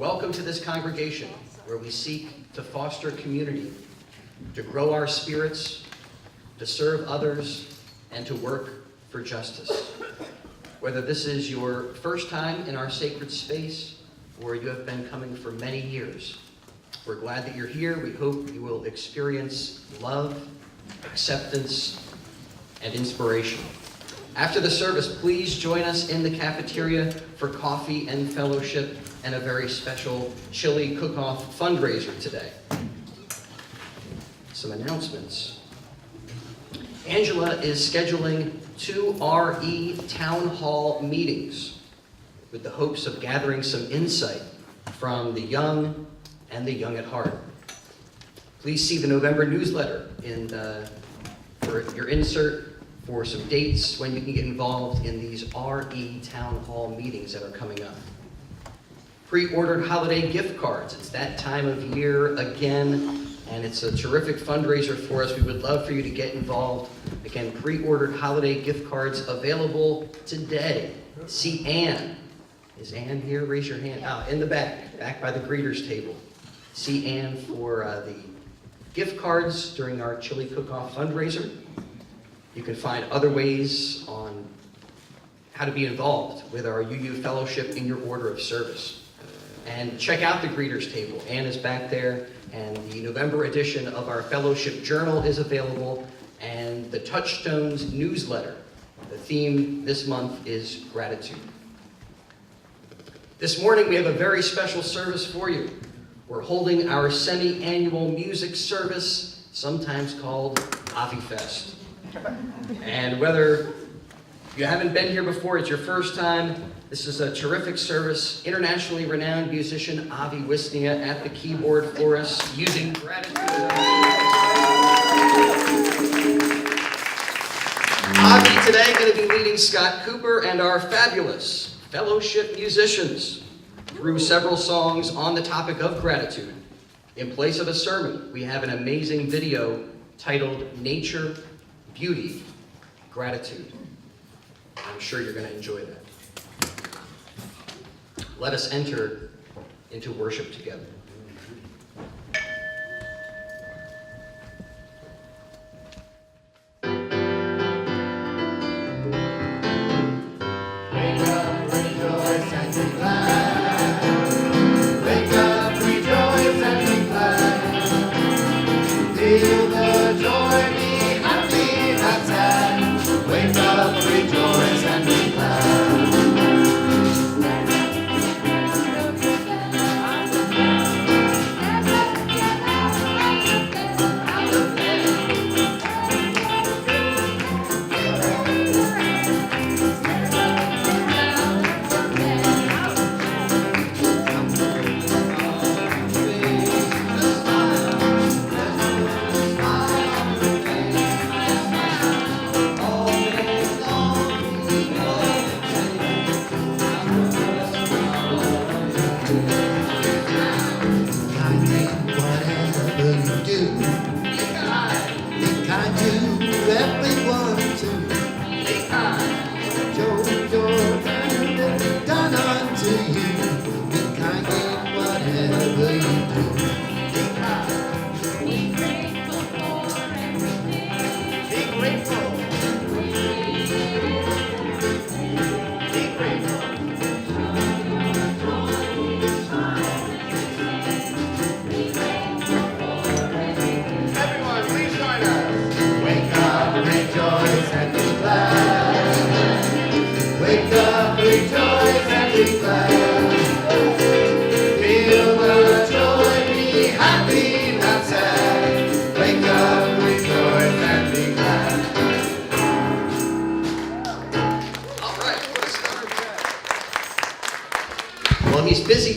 Welcome to this congregation where we seek to foster community, to grow our spirits, to serve others, and to work for justice. Whether this is your first time in our sacred space or you have been coming for many years, we're glad that you're here. We hope you will experience love, acceptance, and inspiration. After the service, please join us in the cafeteria for coffee and fellowship and a very special chili cook-off fundraiser today. Some announcements. Angela is scheduling 2 RE Town Hall meetings with the hopes of gathering some insight from the young and the young at heart. Please see the November newsletter for your insert for some dates when you can get involved in these RE Town Hall meetings that are coming up. Pre-ordered holiday gift cards. It's that time of year again, and it's a terrific fundraiser for us. We would love for you to get involved. Again, pre-ordered holiday gift cards available today. See Ann. Is Ann here? Raise your hand. In the back by the greeters table. See Ann for the gift cards during our chili cook-off fundraiser. You can find other ways on how to be involved with our UU Fellowship in your order of service. And check out the greeters table. Ann is back there, and the November edition of our fellowship journal is available, and the Touchstones newsletter. The theme this month is gratitude. This morning we have a very special service for you. We're holding our semi-annual music service, sometimes called Avi Fest. And whether you haven't been here before, it's your first time, this is a terrific service. Internationally renowned musician Avi Wisnia at the keyboard for us, using gratitude. Avi today going to be leading Scott Cooper and our fabulous fellowship musicians through several songs on the topic of gratitude. In place of a sermon, we have an amazing video titled Nature, Beauty, Gratitude. I'm sure you're going to enjoy that. Let us enter into worship together.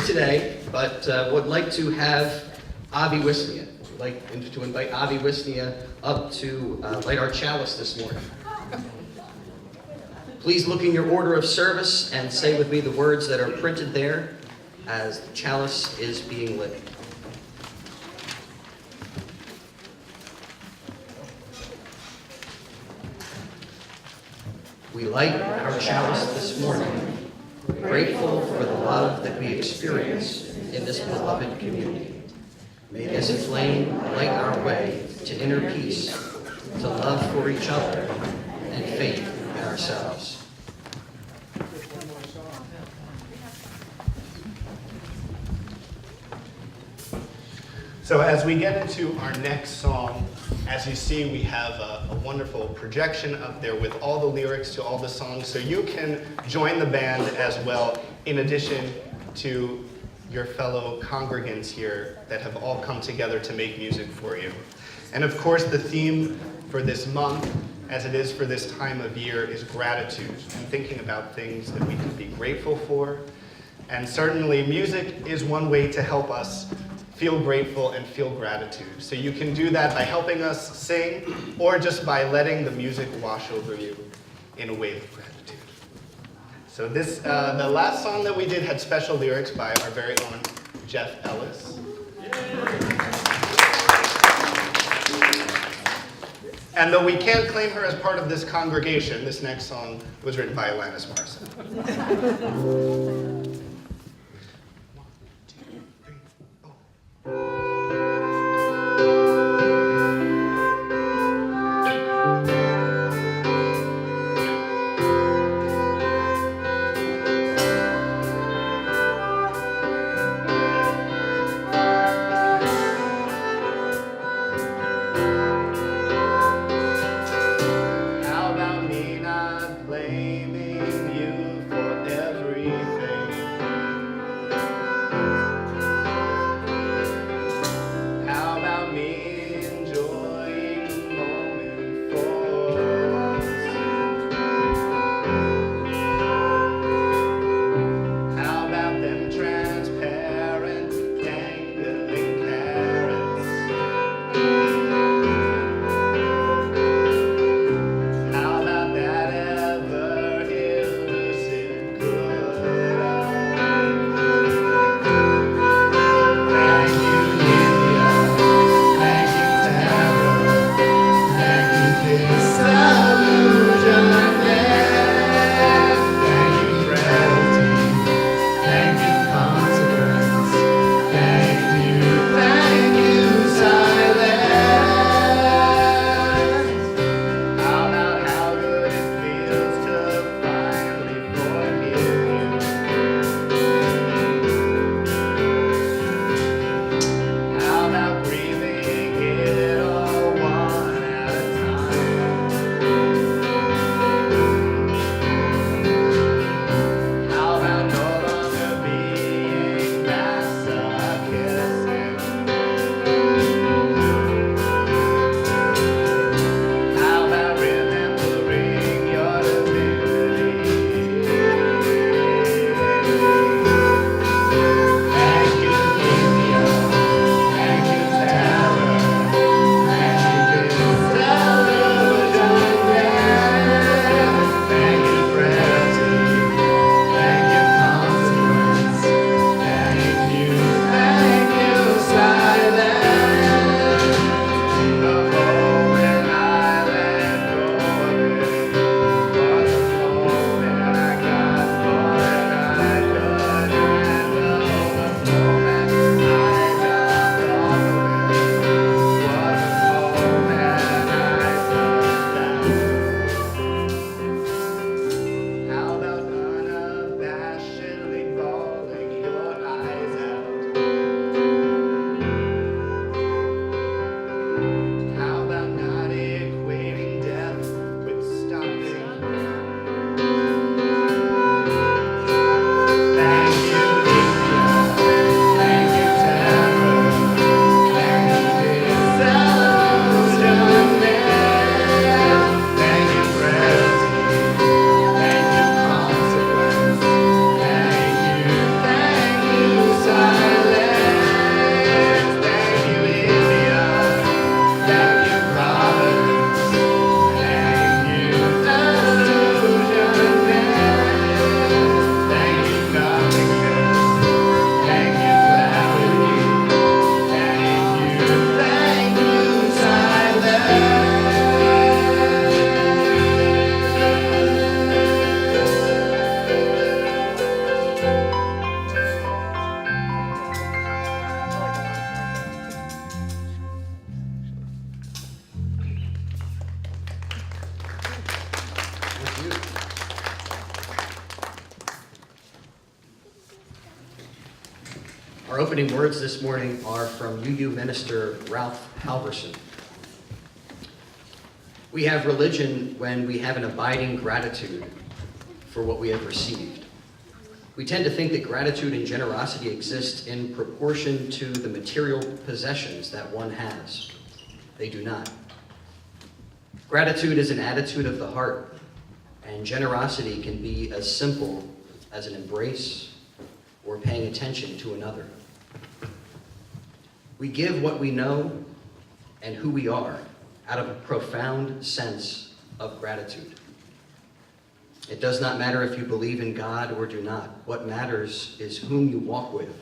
Today, but would like to have Avi Wisnia. Would like to invite Avi Wisnia up to light our chalice this morning. Please look in your order of service and say with me the words that are printed there as the chalice is being lit. We light our chalice this morning grateful for the love that we experience in this beloved community. May this flame light our way to inner peace, to love for each other, and faith in ourselves. So as we get into our next song, as you see, we have a wonderful projection up there with all the lyrics to all the songs, so you can join the band as well, in addition to your fellow congregants here that have all come together to make music for you. And of course, the theme for this month, as it is for this time of year, is gratitude, and thinking about things that we can be grateful for. And certainly, music is one way to help us feel grateful and feel gratitude. So you can do that by helping us sing, or just by letting the music wash over you in a wave of gratitude. So this, the last song that we did had special lyrics by our very own Jeff Ellis. And though we can't claim her as part of this congregation, this next song was written by Alanis Morissette. How about me not blaming you for everything? Our opening words this morning are from UU Minister Ralph Halverson. We have religion when we have an abiding gratitude for what we have received. We tend to think that gratitude and generosity exist in proportion to the material possessions that one has. They do not. Gratitude is an attitude of the heart, and generosity can be as simple as an embrace or paying attention to another. We give what we know and who we are out of a profound sense of gratitude. It does not matter if you believe in God or do not. What matters is whom you walk with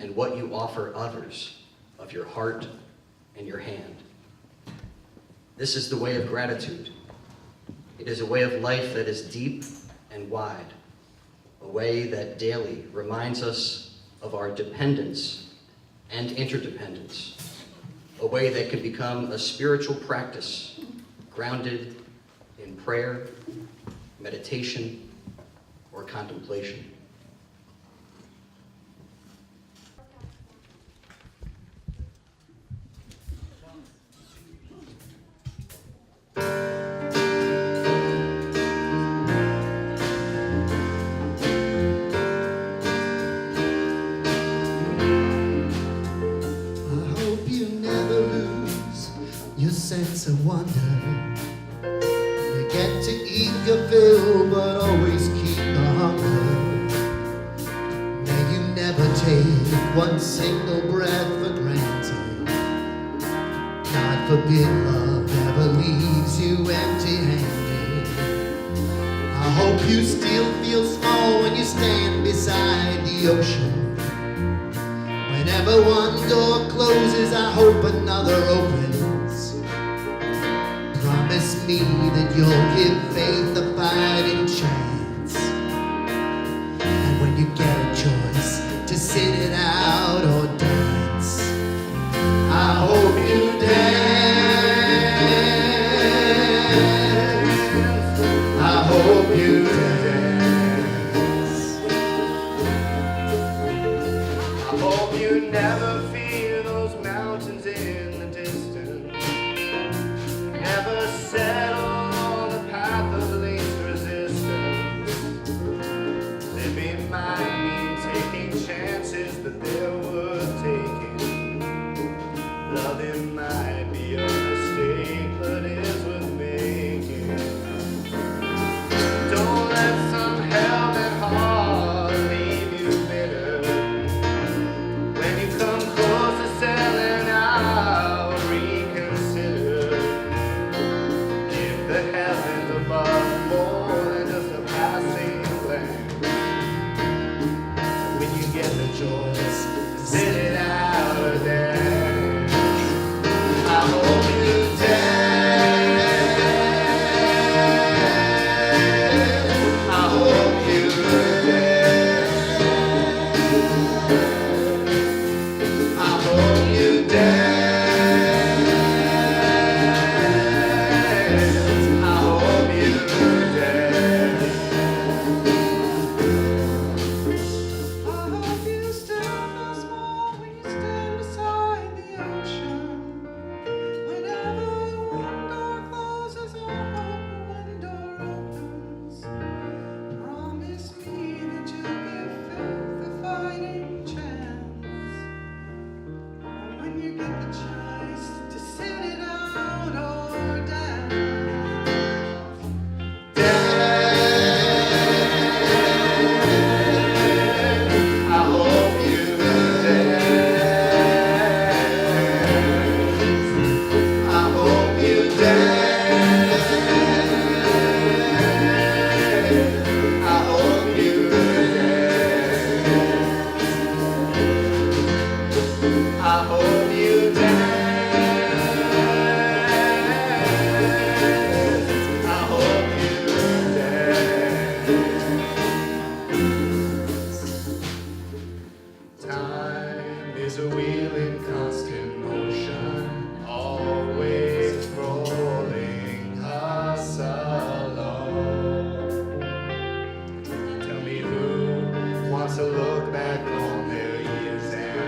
and what you offer others of your heart and your hand. This is the way of gratitude. It is a way of life that is deep and wide, a way that daily reminds us of our dependence and interdependence, a way that can become a spiritual practice grounded in prayer, meditation, or contemplation. Sense of wonder. You get to eat your fill, but always keep the hunger. May you never take one single breath for granted. God forbid love ever leaves you empty-handed. I hope you still feel small when you stand beside the ocean. Whenever one door closes, I hope another opens. Promise me that you'll give faith a fighting chance. And when you get a choice to sit it out or dance, I hope you dance. I hope you dance. I hope you never feel those mountains in the distance. Never settle on the path of least resistance. They remind me taking chances, but they're worth taking. Loving might be a mistake, but it's worth making. Don't let some helmet heart leave you bitter. When you come close to selling out, reconsider. If the heavens above more than just a passing glance, when you get the choice, sit it out or dance. I hope you dance. I hope you dance. I hope you dance. I hope you dance. I hope you still feel small when you stand beside the ocean. Whenever one door closes, I hope one door opens. Promise me that you'll give faith a fighting chance. And when you get the choice to sit it out or dance. I hope you dance. I hope you dance. I hope you dance. I hope you dance. I hope you dance. Time is a wheel in constant motion, always rolling us along. Tell me who wants to look back on their years and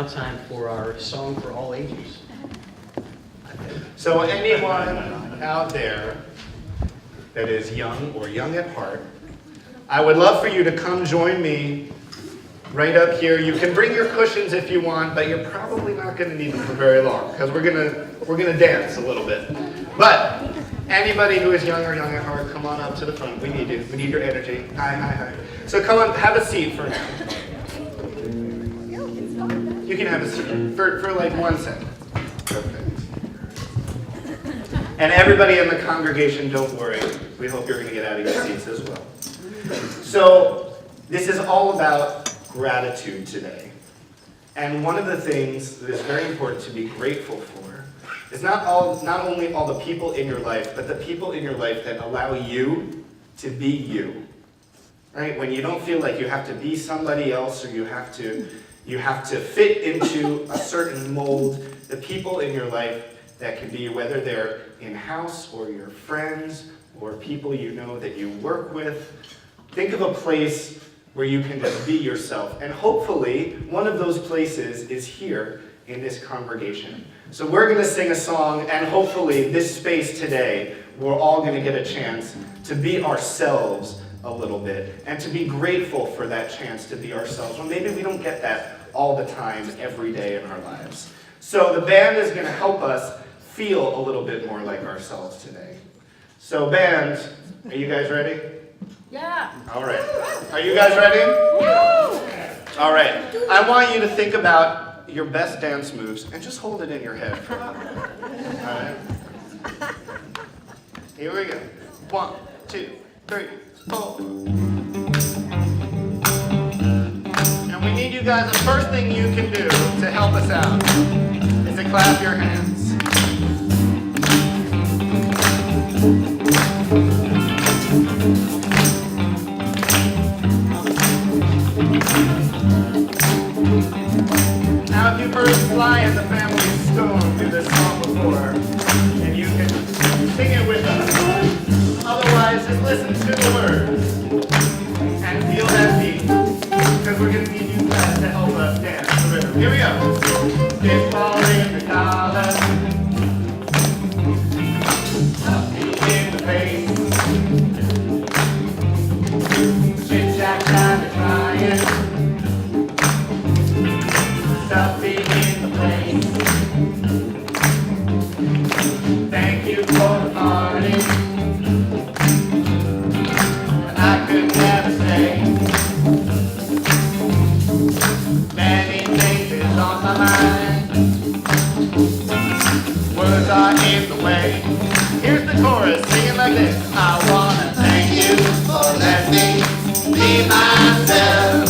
now time for our song for all ages. So anyone out there that is young or young at heart, I would love for you to come join me right up here. You can bring your cushions if you want, but you're probably not going to need them for very long because we're gonna dance a little bit. But anybody who is young or young at heart, come on up to the front. We need you. We need your energy. Hi, hi, hi. So come on, have a seat for now. You can have a seat for like 1 second. Perfect. And everybody in the congregation, don't worry. We hope you're going to get out of your seats as well. So this is all about gratitude today. And one of the things that is very important to be grateful for is not only all the people in your life, but the people in your life that allow you to be you. Right? When you don't feel like you have to be somebody else or you have to fit into a certain mold, the people in your life that can be, whether they're in-house or your friends or people you know that you work with, think of a place where you can just be yourself. And hopefully, one of those places is here in this congregation. So we're going to sing a song, and hopefully this space today, we're all going to get a chance to be ourselves a little bit, and to be grateful for that chance to be ourselves. Well, maybe we don't get that all the time, every day in our lives. So the band is going to help us feel a little bit more like ourselves today. So band, are you guys ready? Yeah. All right. Are you guys ready? Yeah. All right. I want you to think about your best dance moves and just hold it in your head for a minute. All right. Here we go. 1, 2, 3, 4. And we need you guys, the first thing you can do to help us out is to clap your hands. Now, if you've heard Sly and the Family Stone do this song before, and you can sing it with us. Otherwise, just listen to the words and feel that beat, because we're going to need you guys to help us dance the rhythm. Here we go. It's falling the collar, up in the face, chit-chat time is crying. Stop being in the place. Thank you for the party. I could never say. Many things is on my mind. Words are in the way. Here's the chorus singing like this. I wanna thank you for letting me be myself.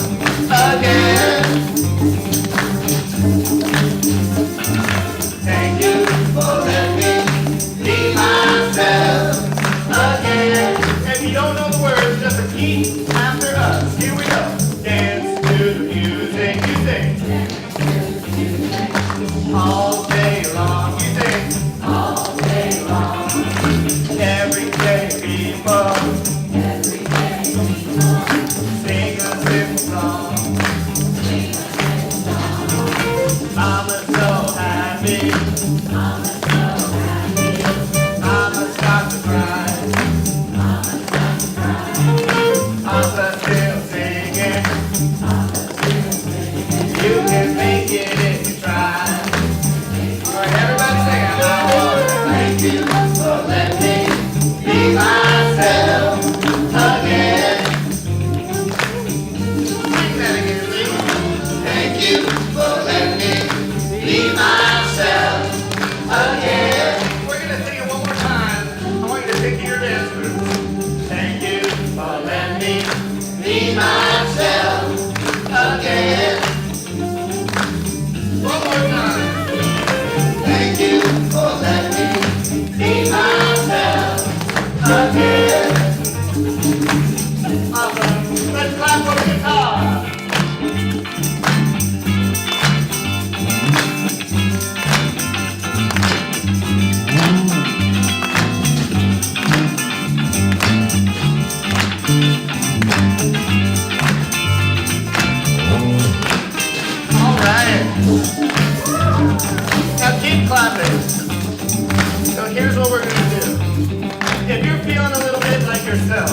yourself,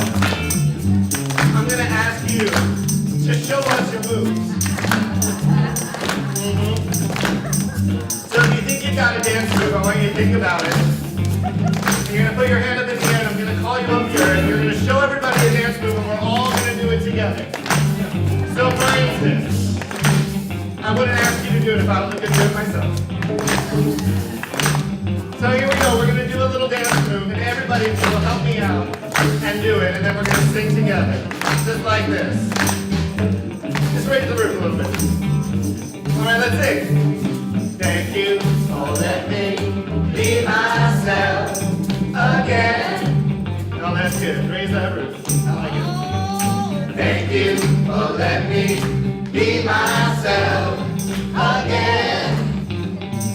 I'm going to ask you to show us your moves. So if you think you've got a dance move, I want you to think about it. You're going to put your hand up in the air, and I'm going to call you up here, and you're going to show everybody a dance move, and we're all going to do it together. So for instance, I wouldn't ask you to do it if I was going to do it myself. So here we go, we're going to do a little dance move, and everybody will help me out and do it, and then we're going to sing together. Just like this. Just raise the roof a little bit. All right, let's sing. Thank you for letting me be myself again. Oh, that's good. Raise that roof. I like it. Thank you for letting me be myself again.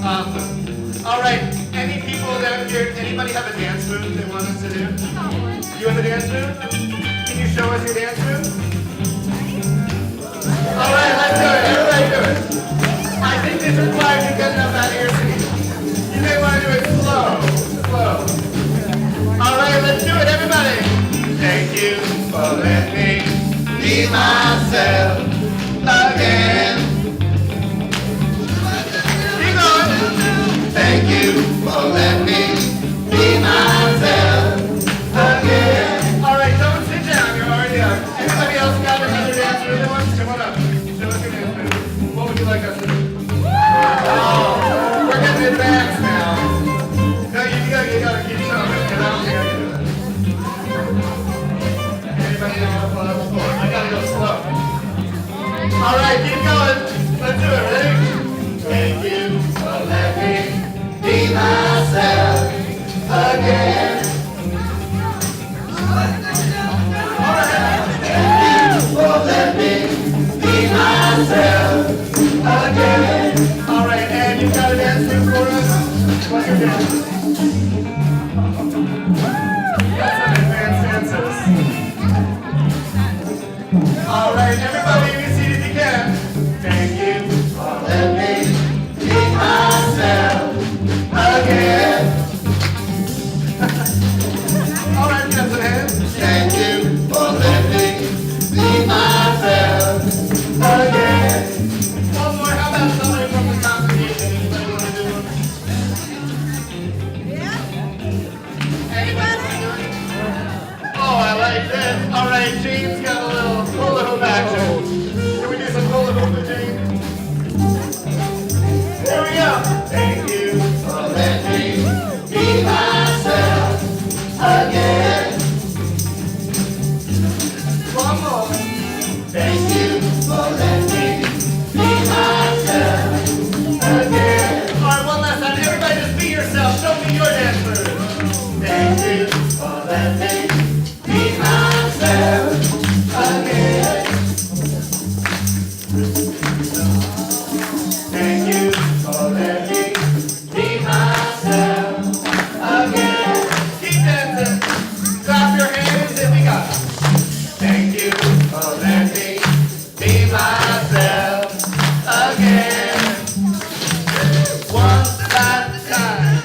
Awesome. All right. Any people down here? Anybody have a dance move they want us to do? You have a dance move? Can you show us your dance move? All right, let's do it. Everybody do it. I think this requires you getting up out of your seat. You may want to do it slow. All right, let's do it, everybody. Thank you for letting me be myself again. Keep going. Thank you for letting me be myself again. All right, don't sit down. You're already up. Anybody else got another dance move they want? Come on up. Show us your dance move. What would you like us to do? Oh, we're getting advanced now. No, you gotta keep showing it, because I don't think I can do that. Anybody else want to go? I gotta go slow. All right, keep going. Let's do it. Ready? Thank you for letting me be myself again. All right. Thank you for letting me be myself again. All right, and you've got a dance move for us? What's your dance? Got some advanced dances. All right, everybody, you can see it if you can. Thank you for letting me be myself again. All right, get some hands. Thank you for letting me be myself again. One more. How about somebody from the congregation? Anybody want to do one? Anybody want to do it? Oh, I like this. All right, James got a little hula hoop action. Can we do some hula hoop with James? Here we go. Thank you for letting me be myself again. One more. Thank you for letting me be myself again. All right, one last time. Everybody just be yourself. Show me your dance move. Thank you for letting me be myself again. Thank you for letting me be myself again. Keep dancing. Clap your hands if you got it. Thank you for letting me be myself again. One last time.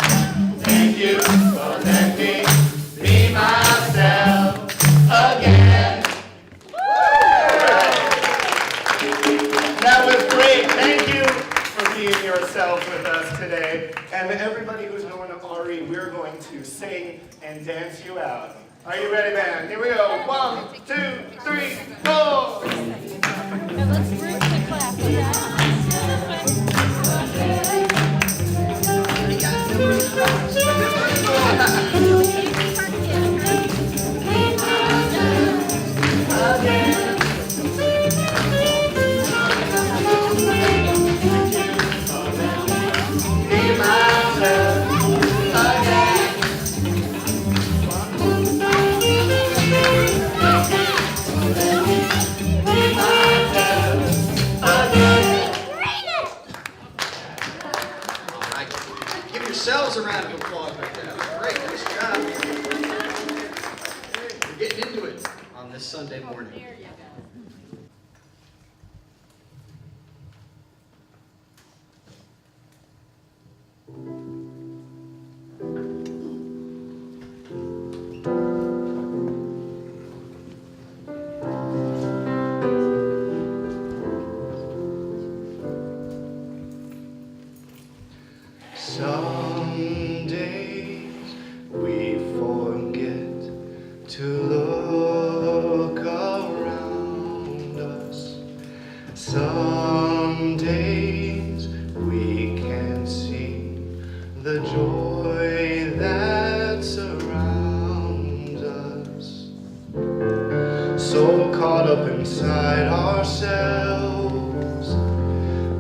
Thank you for letting me be myself again. That was great. Thank you for being yourself with us today. And everybody who's going to Ari, we're going to sing and dance you out. Are you ready, band? Here we go. 1, 2, 3, 4. Now let's bring the clap, Be myself again. Be myself again. Some days we can see the joy that surrounds us, so caught up inside ourselves,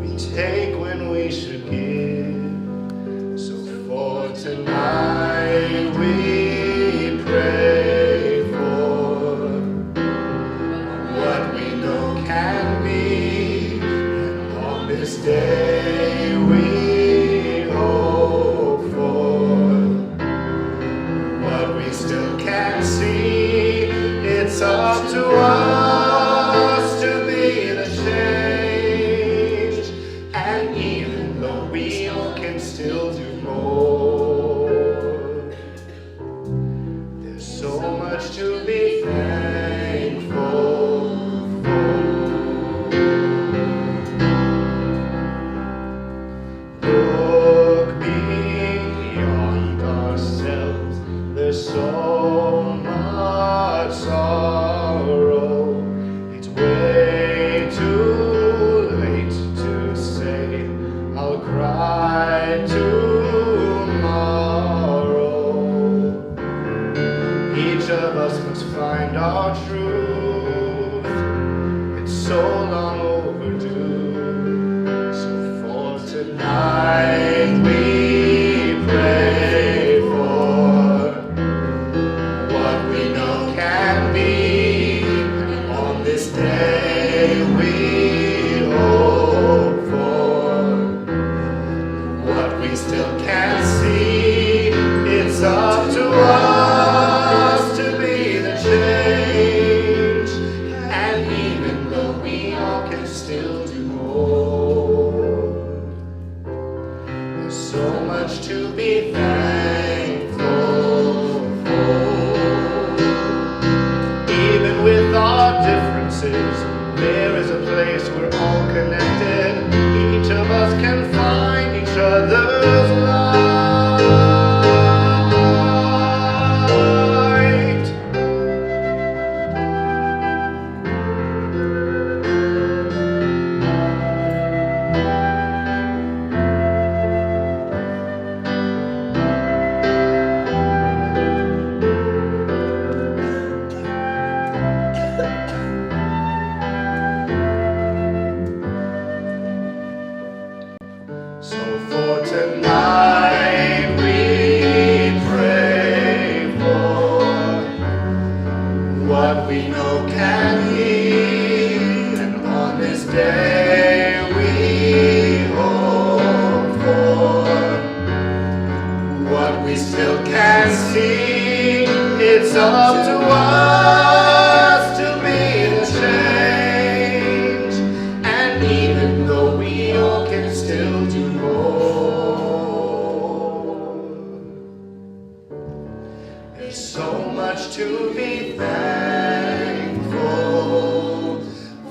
we take when we should give. So for tonight we pray for what we know can be, and on this day we hope for what we still can't see. It's up to us to be the change, and even though we all can still do more, there's so much to be thankful for. Look beyond ourselves, there's so much sorrow. It's way too late to say I'll cry tomorrow. Each of us must find our truth. It's so long overdue. So for tonight we pray for what we know can be, and on this day we hope for what we still can't see. It's up to us to be the change, and even though we all can still do more, there's so much to be thankful for. Even with our differences, there is a place we're all connected. Each of us can find each other's light. So for tonight we pray for what we know can be, and on this day we hope for what we still can't see. It's up to us to be the change, and even though we all can still do more, there's so much to be thankful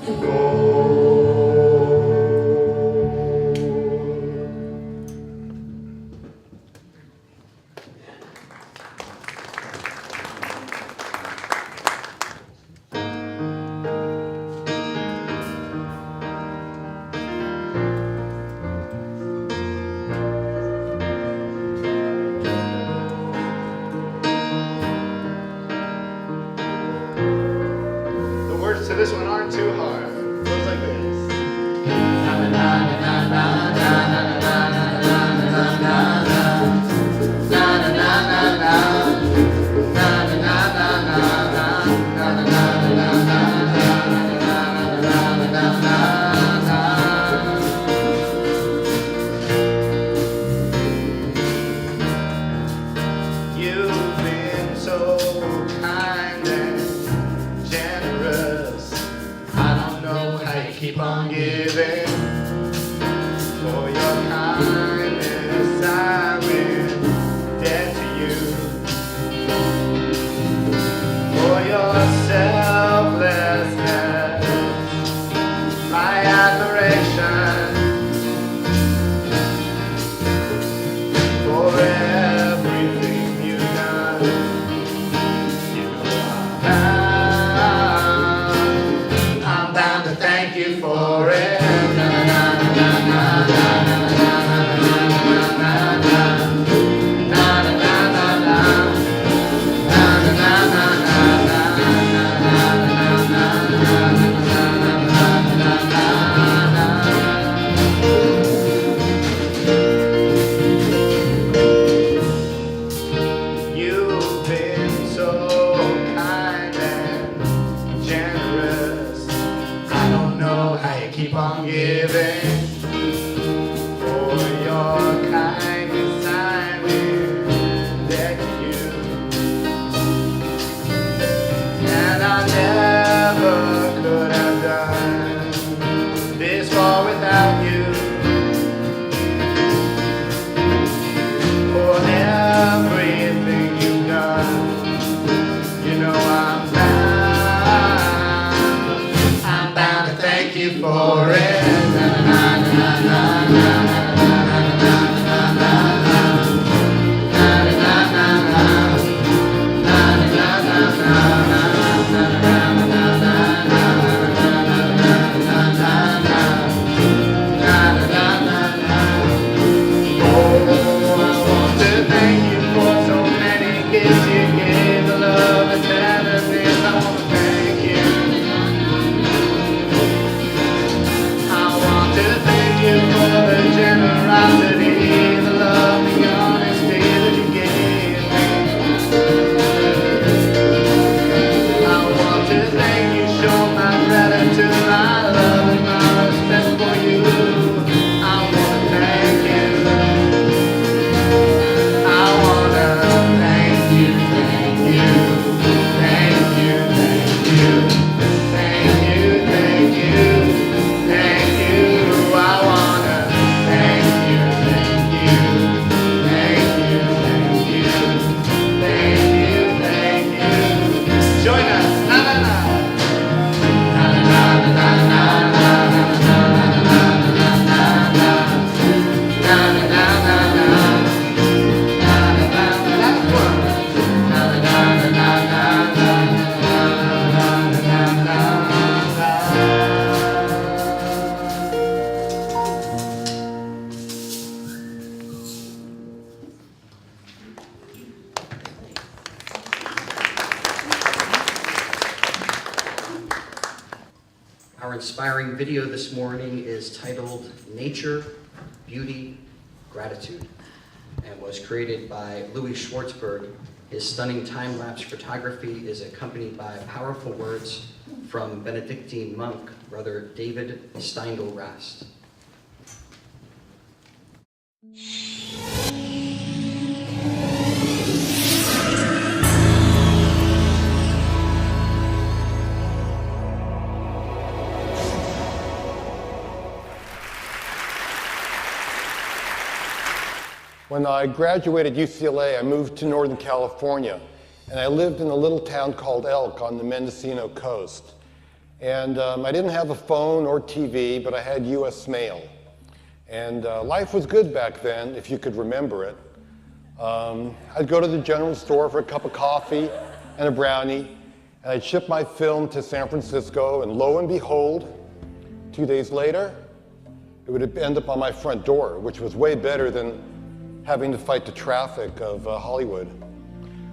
for. The words to this one aren't too hard. It goes like this. You've been so kind and generous. I don't know how you keep on giving. For your kindness, I'm in debt to you. For your selflessness, my admiration. For everything you've done, you know I'm bound to thank you for for it. Na, na, na, na, na, na, you've been so kind and generous. I don't know how you keep on giving. For your kindness I'm in debt to you. And I never could have done this far without you. For everything you've done, you know I'm bound to thank you for it. Na, na, na, na, na, Our inspiring video this morning is titled Nature, Beauty, Gratitude, and was created by Louis Schwartzberg. His stunning time-lapse photography is accompanied by powerful words from Benedictine monk, Brother David Steindl-Rast. When I graduated UCLA, I moved to Northern California, and I lived in a little town called Elk on the Mendocino coast. And I didn't have a phone or TV, but I had US mail. And life was good back then, if you could remember it. I'd go to the general store for a cup of coffee and a brownie, and I'd ship my film to San Francisco, and lo and behold, 2 days later, it would end up on my front door, which was way better than having to fight the traffic of Hollywood.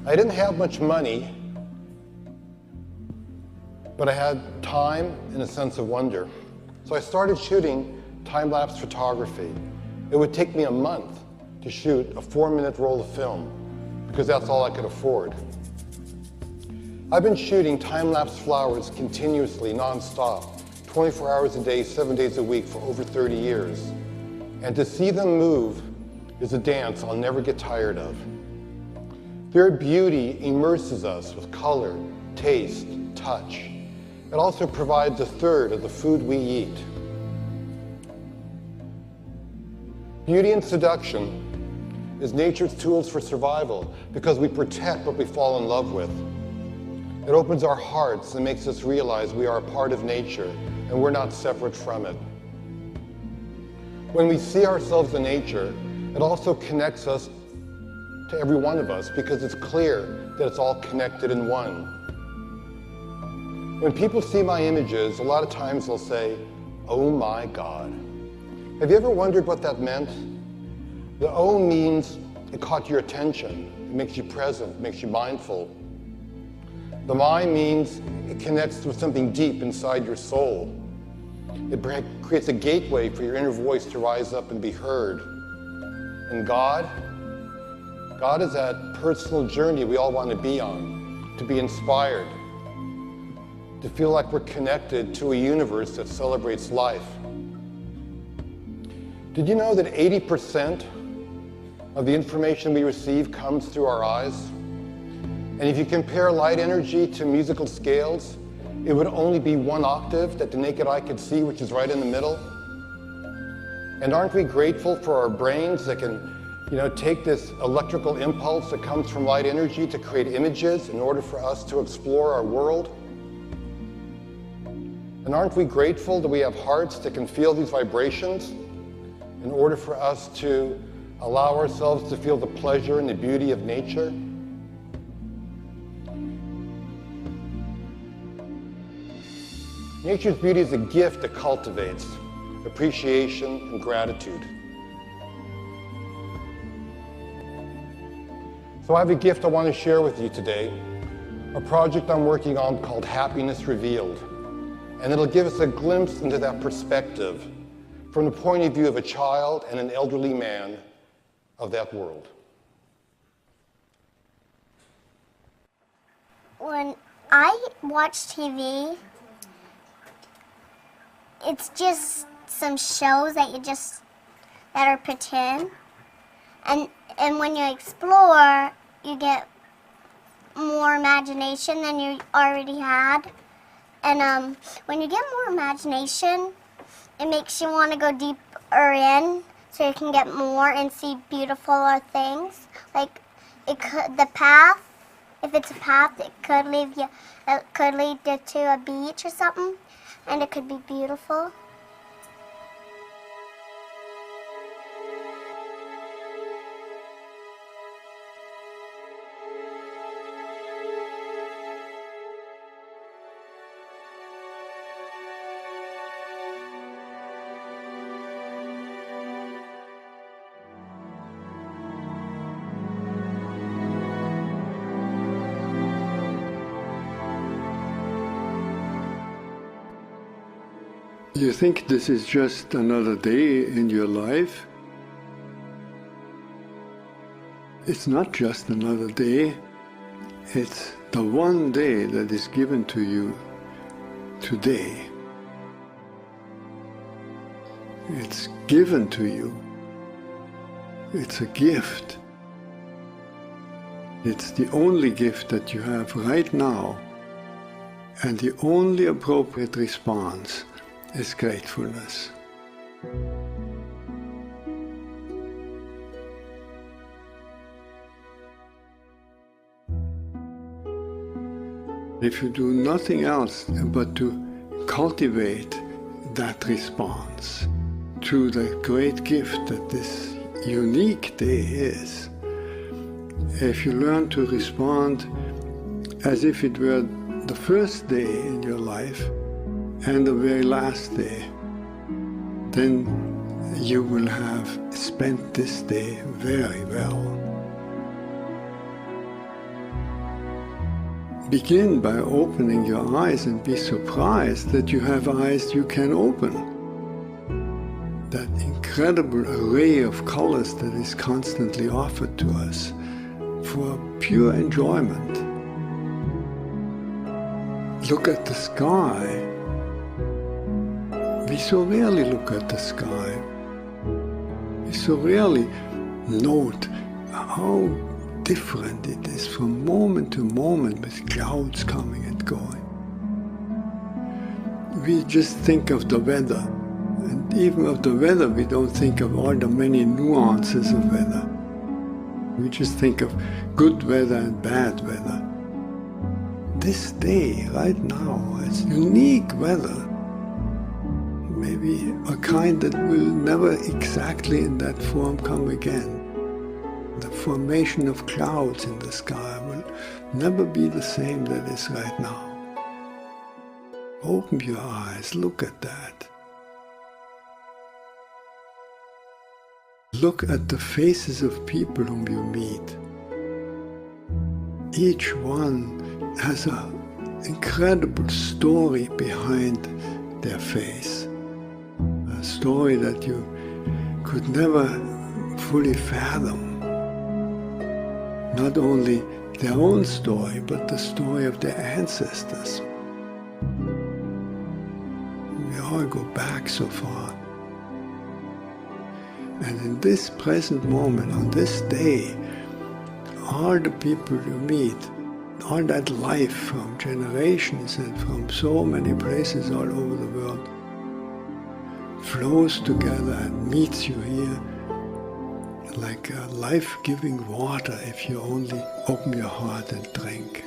I didn't have much money, but I had time and a sense of wonder. So I started shooting time-lapse photography. It would take me a month to shoot a 4-minute roll of film, because that's all I could afford. I've been shooting time-lapse flowers continuously, non-stop, 24 hours a day, 7 days a week for over 30 years. And to see them move is a dance I'll never get tired of. Their beauty immerses us with color, taste, touch. It also provides a third of the food we eat. Beauty and seduction is nature's tools for survival because we protect what we fall in love with. It opens our hearts and makes us realize we are a part of nature and we're not separate from it. When we see ourselves in nature, it also connects us to every one of us because it's clear that it's all connected in one. When people see my images, a lot of times they'll say, Oh my God. Have you ever wondered what that meant? The O means it caught your attention. It makes you present, makes you mindful. The my means it connects with something deep inside your soul. It creates a gateway for your inner voice to rise up and be heard. And God is that personal journey we all want to be on, to be inspired, to feel like we're connected to a universe that celebrates life. Did you know that 80% of the information we receive comes through our eyes? And if you compare light energy to musical scales, it would only be 1 octave that the naked eye could see, which is right in the middle. And aren't we grateful for our brains that can, take this electrical impulse that comes from light energy to create images in order for us to explore our world? And aren't we grateful that we have hearts that can feel these vibrations in order for us to allow ourselves to feel the pleasure and the beauty of nature? Nature's beauty is a gift that cultivates appreciation and gratitude. So I have a gift I want to share with you today, a project I'm working on called Happiness Revealed. And it'll give us a glimpse into that perspective from the point of view of a child and an elderly man of that world. When I watch TV, it's just some shows that are pretend. And when you explore, you get more imagination than you already had. And when you get more imagination, it makes you want to go deeper in, so you can get more and see beautiful things. Like the path. If it's a path, it could lead you to a beach or something, and it could be beautiful. You think this is just another day in your life? It's not just another day. It's the one day that is given to you today. It's given to you. It's a gift. It's the only gift that you have right now, and the only appropriate response is gratefulness. If you do nothing else but to cultivate that response to the great gift that this unique day is, if you learn to respond as if it were the first day in your life and the very last day, then you will have spent this day very well. Begin by opening your eyes and be surprised that you have eyes you can open. That incredible array of colors that is constantly offered to us for pure enjoyment. Look at the sky. We so rarely look at the sky. We so rarely note how different it is from moment to moment with clouds coming and going. We just think of the weather, and even of the weather we don't think of all the many nuances of weather. We just think of good weather and bad weather. This day, right now, is unique weather. Maybe a kind that will never exactly in that form come again. The formation of clouds in the sky will never be the same that is right now. Open your eyes, look at that. Look at the faces of people whom you meet. Each one has an incredible story behind their face. A story that you could never fully fathom. Not only their own story, but the story of their ancestors. We all go back so far. And in this present moment, on this day, all the people you meet, all that life from generations and from so many places all over the world flows together and meets you here like a life-giving water if you only open your heart and drink.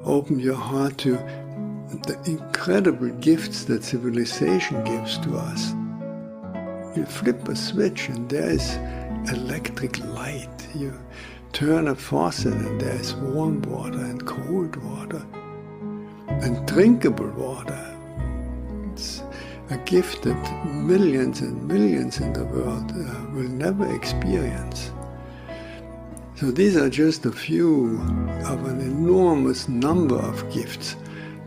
Open your heart to the incredible gifts that civilization gives to us. You flip a switch and there is electric light. You turn a faucet and there is warm water and cold water and drinkable water. It's a gift that millions and millions in the world will never experience. So these are just a few of an enormous number of gifts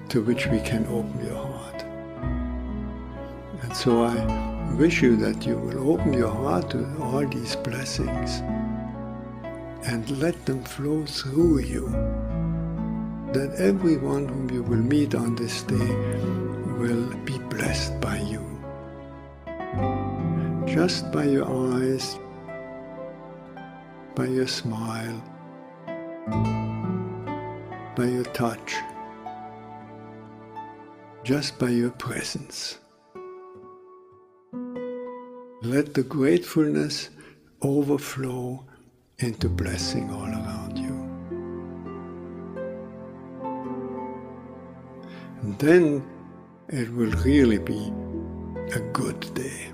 to which we can open your heart. And so I wish you that you will open your heart to all these blessings and let them flow through you. That everyone whom you will meet on this day will be blessed by you. Just by your eyes, by your smile, by your touch, just by your presence. Let the gratefulness overflow into blessing all around you. And then it will really be a good day.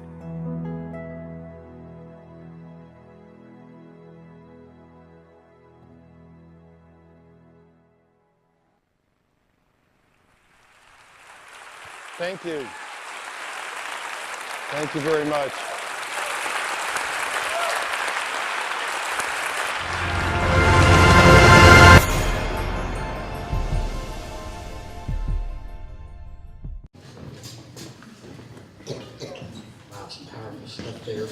Thank you. Thank you very much. Wow, some powerful stuff there.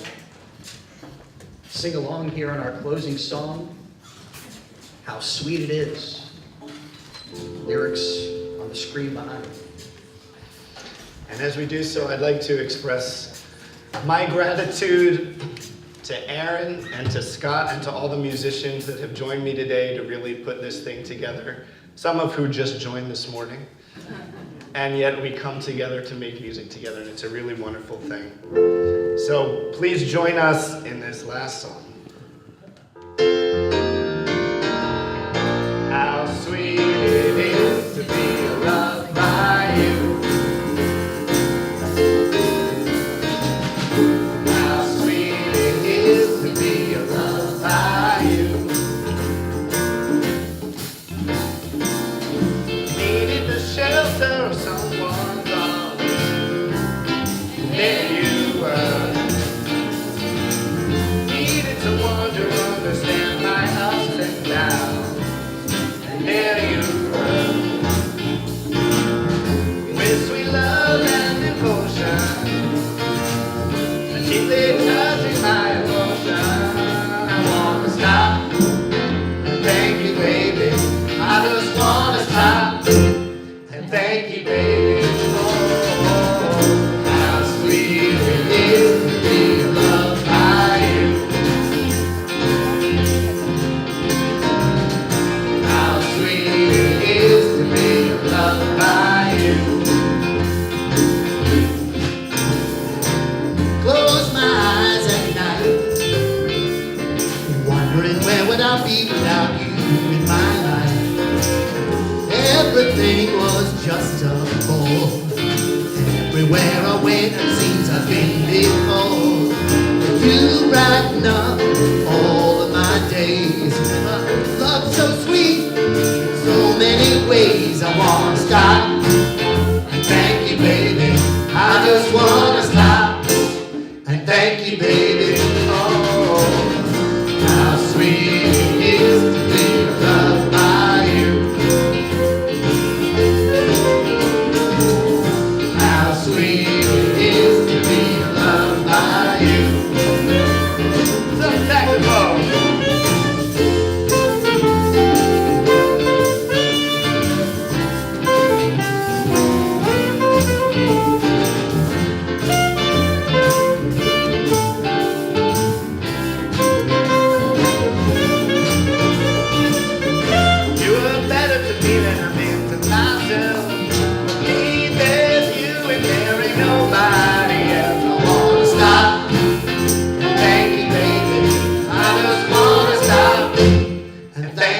Sing along here on our closing song, How Sweet It Is. Lyrics on the screen behind me. And as we do so, I'd like to express my gratitude to Aaron and to Scott and to all the musicians that have joined me today to really put this thing together, some of who just joined this morning. And yet we come together to make music together, and it's a really wonderful thing. So please join us in this last song. How sweet it is to be loved by you. How sweet it is to be loved by you. Needed the shelter of someone's arms, and there you were. Needed someone to understand my ups and downs, and there you were. With sweet love and devotion, deeply touching my emotion, I wanna stop and thank you, baby. I just wanna stop and thank you, baby. Oh, how sweet it is to be loved by you. How sweet it is to be loved by you. Close my eyes at night, wondering where would I be without you in my life. Everything was just a bore. Everywhere I went, it seems I've been before. You brighten up all of my days. Love so sweet, in so many ways. I want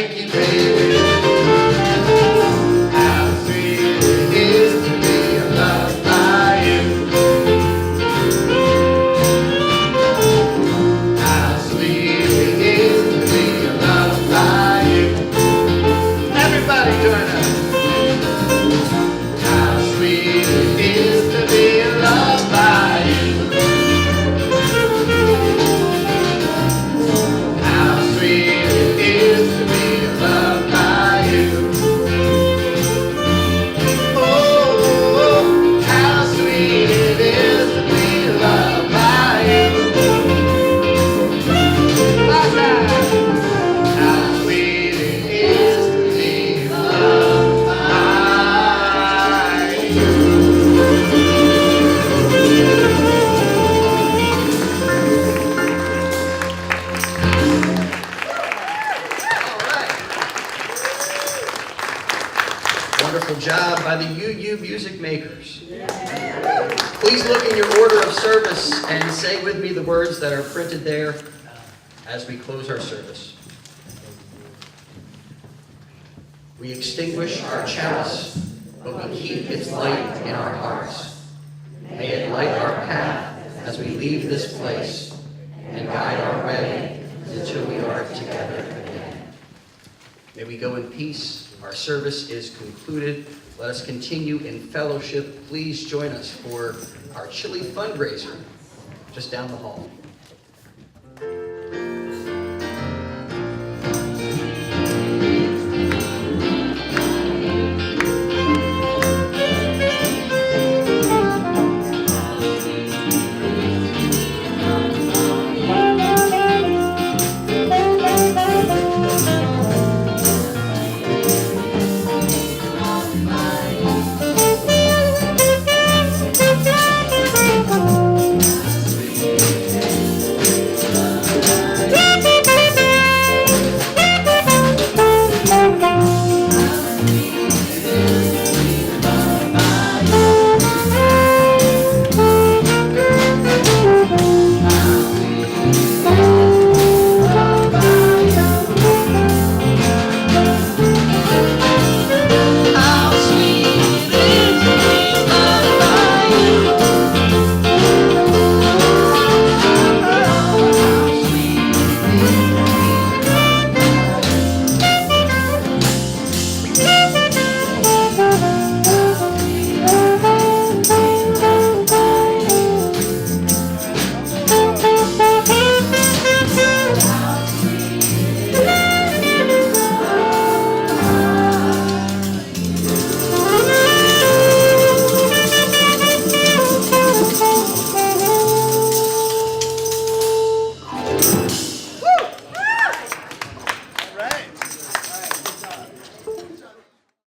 Thank you, baby. How sweet it is to be loved by you. How sweet it is to be loved by you. Everybody join us. How sweet it is to be loved by you. How sweet it is to be loved by you. Oh, how sweet it is to be loved by you. Last time. How sweet it is to be loved by you. All right. Wonderful job by the UU Music Makers. Please look in your order of service and say with me the words that are printed there as we close our service. We extinguish our chalice, but we keep its light in our hearts. May it light our path as we leave this place and guide our way until we are together again. May we go in peace. Our service is concluded. Let us continue in fellowship. Please join us for our chili fundraiser just down the hall.